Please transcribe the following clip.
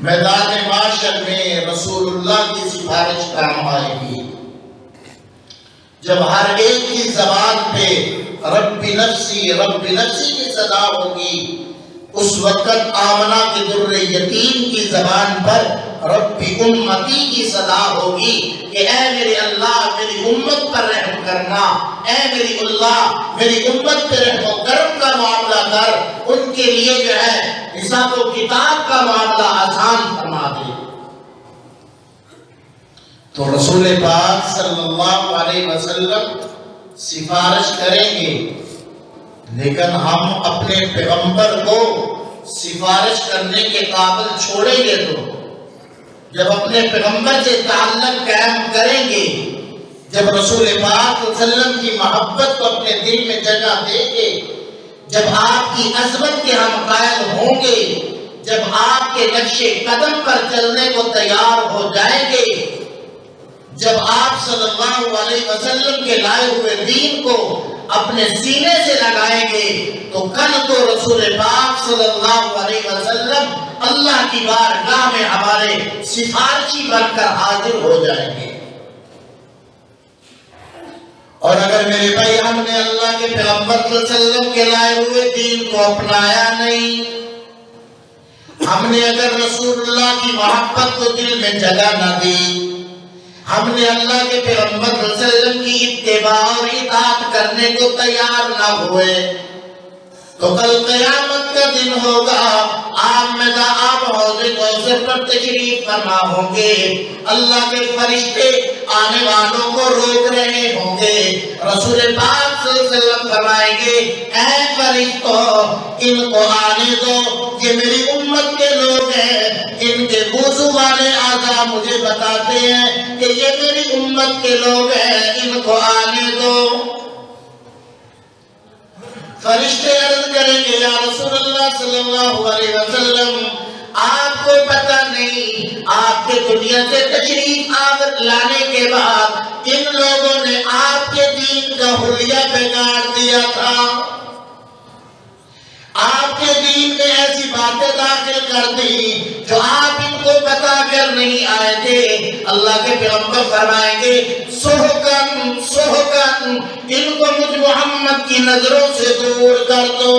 میدان معاشر میں رسول اللہ کی سفارش کام آئے گی۔ جب ہر ایک کی زبان پہ رب نفسی کی صدا ہوگی، اس وقت آمنہ کے در یتیم کی زبان پر رب امتی کی صدا ہوگی کہ اے میرے اللہ میری امت پر رحم کرنا، اے میری اللہ میری امت پہ رحم و کرم کا معاملہ کر، ان کے لیے جو ہے حساب و کتاب کا معاملہ آسان فرما دے۔ تو رسول پاک صلی اللہ علیہ وسلم سفارش کریں گے، لیکن ہم اپنے پیغمبر کو سفارش کرنے کے قابل چھوڑیں گے تو جب اپنے پیغمبر سے تعلق قائم کریں گے، جب رسول پاک صلی اللہ علیہ وسلم کی محبت کو اپنے دل میں جگہ دیں گے، جب آپ کی عظمت کے ہم قائل ہوں گے، جب آپ کے نقش قدم پر چلنے کو تیار ہو جائیں گے، جب آپ صلی اللہ علیہ وسلم کے لائے ہوئے دین کو اپنے سینے سے لگائیں گے، تو کل تو رسول پاک صلی اللہ علیہ وسلم اللہ کی بارگاہ میں ہمارے سفارشی بن کر حاضر ہو جائیں گے۔ اور اگر میرے بھائی ہم نے اللہ کے پیغمبر صلی اللہ علیہ وسلم کے لائے ہوئے دین کو اپنایا نہیں، ہم نے اگر رسول اللہ کی محبت کو دل میں جگہ نہ دی، ہم نے اللہ کے پیغمبر صلی اللہ علیہ وسلم کی اتباع اور اطاعت کرنے کو تیار نہ ہوئے، تو کل قیامت کا دن ہوگا، آپ حوض کوثر پر تشریف فرما ہوں گے، اللہ کے فرشتے آنے والوں کو روک رہے ہوں گے، رسول پاک صلی اللہ علیہ وسلم فرمائیں گے اے فرشتوں ان کو آنے دو، یہ میری امت کے لوگ ہیں، ان کے وضو والے اعضاء مجھے بتاتے ہیں کہ یہ میری امت کے لوگ ہیں، ان کو آنے دو۔ فرشتے عرض کریں گے یا رسول اللہ صلی اللہ علیہ وسلم آپ کو پتہ نہیں آپ کے دنیا سے تشریف لانے کے بعد ان لوگوں نے آپ کے دین کا حلیہ بگاڑ دیا تھا، آپ کے دین میں ایسی باتیں داخل کر دی جو آپ ان کو بتا کر نہیں آئے تھے۔ اللہ کے پیغمبر فرمائیں گے سحقاً ان کو مجھ محمد کی نظروں سے دور کر دو۔